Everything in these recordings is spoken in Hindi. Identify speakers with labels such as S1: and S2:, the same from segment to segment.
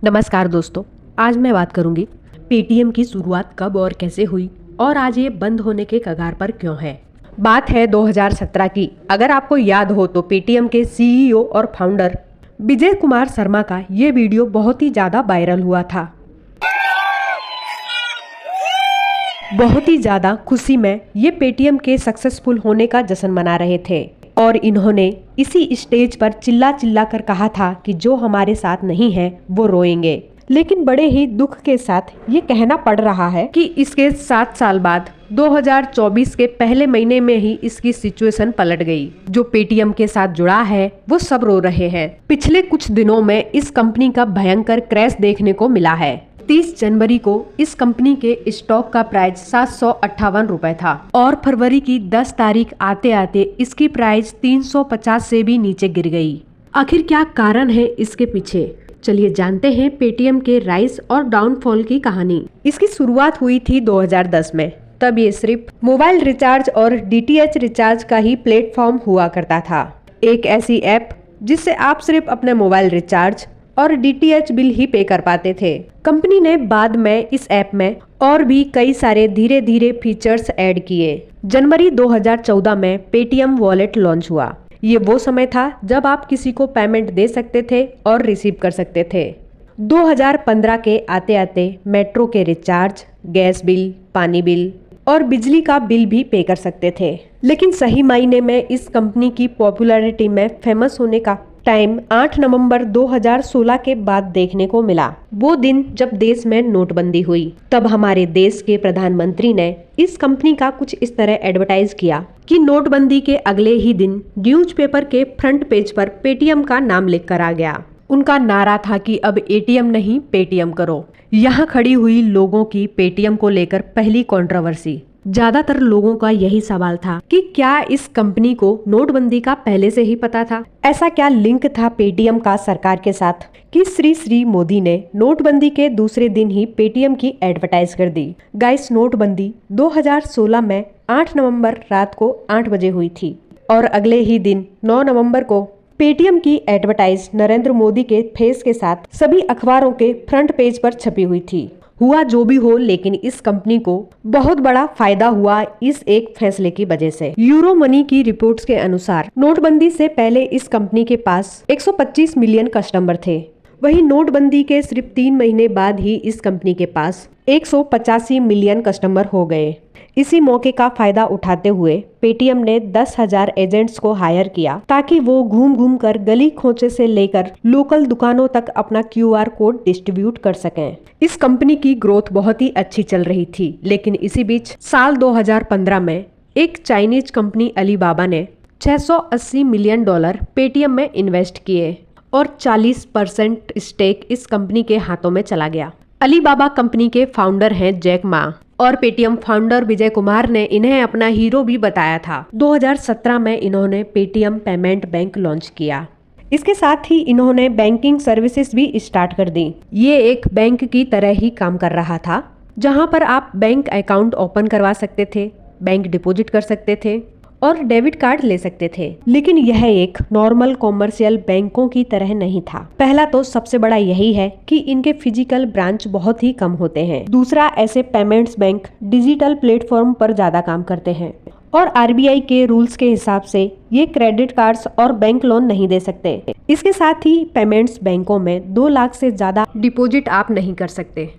S1: नमस्कार दोस्तों, आज मैं बात करूंगी पेटीएम की शुरुआत कब और कैसे हुई और आज ये बंद होने के कगार पर क्यों है। बात है 2017 की। अगर आपको याद हो तो पेटीएम के सीईओ और फाउंडर विजय कुमार शर्मा का ये वीडियो बहुत ही ज़्यादा वायरल हुआ था। बहुत ही ज़्यादा खुशी में ये पेटीएम के सक्सेसफुल होने का जश्न मना रहे थे और इन्होंने इसी स्टेज पर चिल्ला चिल्ला कर कहा था कि जो हमारे साथ नहीं है वो रोएंगे। लेकिन बड़े ही दुख के साथ ये कहना पड़ रहा है कि इसके 7 साल बाद 2024 के पहले महीने में ही इसकी सिचुएशन पलट गई। जो पेटीएम के साथ जुड़ा है वो सब रो रहे हैं। पिछले कुछ दिनों में इस कंपनी का भयंकर क्रैश देखने को मिला है। 30 जनवरी को इस कंपनी के स्टॉक का प्राइस 758 रुपए था और फरवरी की 10 तारीख आते आते इसकी प्राइस 350 से भी नीचे गिर गई। आखिर क्या कारण है इसके पीछे, चलिए जानते हैं पेटीएम के राइज और डाउनफॉल की कहानी। इसकी शुरुआत हुई थी 2010 में। तब ये सिर्फ मोबाइल रिचार्ज और डीटीएच रिचार्ज का ही प्लेटफॉर्म हुआ करता था। एक ऐसी ऐप जिससे आप सिर्फ अपने मोबाइल रिचार्ज और डीटीएच बिल ही पे कर पाते थे। कंपनी ने बाद में इस ऐप में और भी कई सारे धीरे धीरे फीचर्स ऐड किए। जनवरी 2014 में पेटीएम वॉलेट लॉन्च हुआ। ये वो समय था जब आप किसी को पेमेंट दे सकते थे और रिसीव कर सकते थे। 2015 के आते आते मेट्रो के रिचार्ज, गैस बिल, पानी बिल और बिजली का बिल भी पे कर सकते थे। लेकिन सही मायने में इस कंपनी की पॉपुलैरिटी में फेमस होने का टाइम 8 नवंबर 2016 के बाद देखने को मिला। वो दिन जब देश में नोटबंदी हुई। तब हमारे देश के प्रधानमंत्री ने इस कंपनी का कुछ इस तरह एडवर्टाइज किया कि नोटबंदी के अगले ही दिन न्यूज़पेपर के फ्रंट पेज पर पेटीएम का नाम लिखकर आ गया। उनका नारा था कि अब एटीएम नहीं पेटीएम करो। यहाँ खड़ी हुई लोगों की पेटीएम को लेकर पहली कंट्रोवर्सी। ज्यादातर लोगों का यही सवाल था कि क्या इस कंपनी को नोटबंदी का पहले से ही पता था? ऐसा क्या लिंक था पेटीएम का सरकार के साथ कि श्री मोदी ने नोटबंदी के दूसरे दिन ही पेटीएम की एडवर्टाइज कर दी। गाइस, नोटबंदी 2016 में 8 नवंबर रात को 8 बजे हुई थी और अगले ही दिन 9 नवंबर को पेटीएम की एडवर्टाइज नरेंद्र मोदी के फेस के साथ सभी अखबारों के फ्रंट पेज पर छपी हुई थी। हुआ जो भी हो, लेकिन इस कंपनी को बहुत बड़ा फायदा हुआ इस एक फैसले की वजह से। यूरो मनी की रिपोर्ट्स के अनुसार नोटबंदी से पहले इस कंपनी के पास 125 मिलियन कस्टमर थे। वहीं नोटबंदी के सिर्फ 3 महीने बाद ही इस कंपनी के पास 185 मिलियन कस्टमर हो गए। इसी मौके का फायदा उठाते हुए पेटीएम ने 10,000 एजेंट्स को हायर किया ताकि वो घूम घूम कर गली खोचे से लेकर लोकल दुकानों तक अपना क्यूआर कोड डिस्ट्रीब्यूट कर सकें। इस कंपनी की ग्रोथ बहुत ही अच्छी चल रही थी। लेकिन इसी बीच साल 2015 में एक चाइनीज कंपनी अलीबाबा ने $680 मिलियन पेटीएम में इन्वेस्ट किए और 40% स्टेक इस कंपनी के हाथों में चला गया। अलीबाबा कंपनी के फाउंडर हैं जैक मा और पेटीएम फाउंडर विजय कुमार ने इन्हें अपना हीरो भी बताया था। 2017 में इन्होंने पेटीएम पेमेंट बैंक लॉन्च किया। इसके साथ ही इन्होंने बैंकिंग सर्विसेज भी स्टार्ट कर दी। ये एक बैंक की तरह ही काम कर रहा था, जहां पर आप बैंक अकाउंट ओपन करवा सकते थे, बैंक डिपॉजिट कर सकते थे और डेबिट कार्ड ले सकते थे। लेकिन यह एक नॉर्मल कॉमर्शियल बैंकों की तरह नहीं था। पहला तो सबसे बड़ा यही है कि इनके फिजिकल ब्रांच बहुत ही कम होते हैं। दूसरा, ऐसे पेमेंट्स बैंक डिजिटल प्लेटफॉर्म पर ज्यादा काम करते हैं और आरबीआई के रूल्स के हिसाब से ये क्रेडिट कार्ड्स और बैंक लोन नहीं दे सकते। इसके साथ ही पेमेंट्स बैंकों में 2 लाख से ज्यादा डिपॉजिट आप नहीं कर सकते।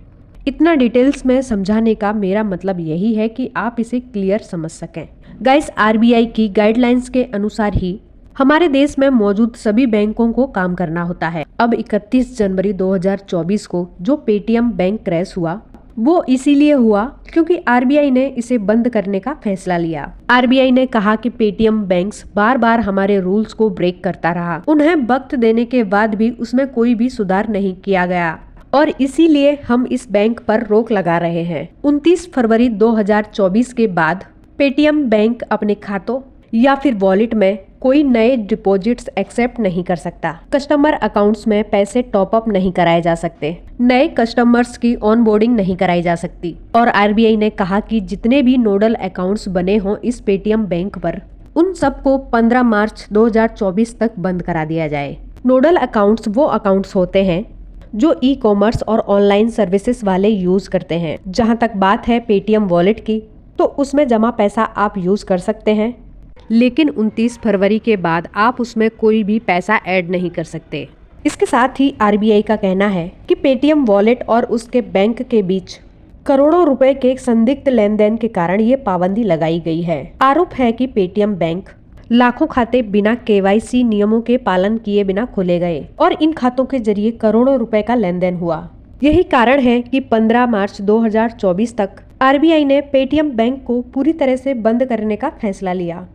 S1: इतना डिटेल्स में समझाने का मेरा मतलब यही है कि आप इसे क्लियर समझ सकें। गाइस, आरबीआई की गाइडलाइंस के अनुसार ही हमारे देश में मौजूद सभी बैंकों को काम करना होता है। अब 31 जनवरी 2024 को जो पेटीएम बैंक क्रैश हुआ वो इसीलिए हुआ क्योंकि आरबीआई ने इसे बंद करने का फैसला लिया। आरबीआई ने कहा कि पेटीएम बैंक्स बार बार हमारे रूल्स को ब्रेक करता रहा। उन्हें वक्त देने के बाद भी उसमें कोई भी सुधार नहीं किया गया और इसीलिए हम इस बैंक पर रोक लगा रहे हैं। 29 फरवरी 2024 के बाद पेटीएम बैंक अपने खातों या फिर वॉलेट में कोई नए डिपॉजिट्स एक्सेप्ट नहीं कर सकता। कस्टमर अकाउंट्स में पैसे टॉप अप नहीं कराए जा सकते। नए कस्टमर्स की ऑनबोर्डिंग नहीं कराई जा सकती। और आरबीआई ने कहा कि जितने भी नोडल अकाउंट्स बने हों इस पेटीएम बैंक पर, उन सबको 15 मार्च 2024 तक बंद करा दिया जाए। नोडल अकाउंट्स वो अकाउंट्स होते हैं जो ई कॉमर्स और ऑनलाइन सर्विसेज वाले यूज करते हैं। जहां तक बात है पेटीएम वॉलेट की, तो उसमें जमा पैसा आप यूज कर सकते हैं, लेकिन 29 फरवरी के बाद आप उसमें कोई भी पैसा ऐड नहीं कर सकते। इसके साथ ही आरबीआई का कहना है कि पेटीएम वॉलेट और उसके बैंक के बीच करोड़ों रुपए के संदिग्ध लेन देन के कारण ये पाबंदी लगाई गई है। आरोप है कि पेटीएम बैंक लाखों खाते बिना केवाईसी नियमों के पालन किए बिना खोले गए और इन खातों के जरिए करोड़ों रुपए का लेन देन हुआ। यही कारण है कि 15 मार्च 2024 तक आरबीआई ने पेटीएम बैंक को पूरी तरह से बंद करने का फैसला लिया।